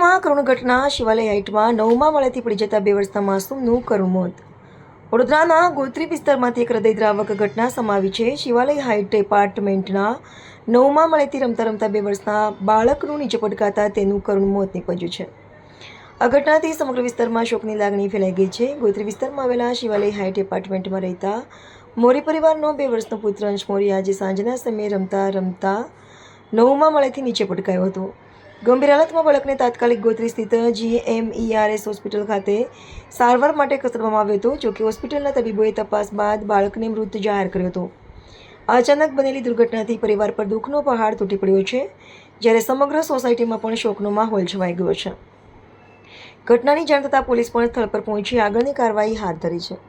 વડોદરામાં કરુણ ઘટના. શિવાલય હાઇટમાં 9મા માળેથી પડી જતા 2 વર્ષના માસૂમનું કરુણ મોત. વડોદરાના ગોત્રી વિસ્તારમાંથી એક હૃદયદ્રાવક ઘટના સમાવી છે. શિવાલય હાઇટ એપાર્ટમેન્ટના 9મા માળેથી રમતા રમતા 2 વર્ષના બાળકનું નીચે પટકાતા તેનું કરુણ મોત નીપજ્યું છે. આ ઘટનાથી સમગ્ર વિસ્તારમાં શોકની લાગણી ફેલાઈ ગઈ છે. ગોત્રી વિસ્તારમાં આવેલા શિવાલય હાઇટ એપાર્ટમેન્ટમાં રહેતા મોરી પરિવારનો 2 વર્ષનો પુત્ર અંશ મોરી આજે સાંજના સમયે રમતા રમતા 9મા માળેથી નીચે પટકાયો હતો. ગંભીર હાલતમાં બાળકને તાત્કાલિક ગોત્રી સ્થિત GMERS હોસ્પિટલ ખાતે સારવાર માટે ખસેડવામાં આવ્યો હતો. જોકે હોસ્પિટલના તબીબોએ તપાસ બાદ બાળકને મૃત જાહેર કર્યો હતો. અચાનક બનેલી દુર્ઘટનાથી પરિવાર પર દુઃખનો પહાડ તૂટી પડ્યો છે, જ્યારે સમગ્ર સોસાયટીમાં પણ શોકનો માહોલ છવાઈ ગયો છે. ઘટનાની જાણ થતાં પોલીસ પણ સ્થળ પર પહોંચી આગળની કાર્યવાહી હાથ ધરી છે.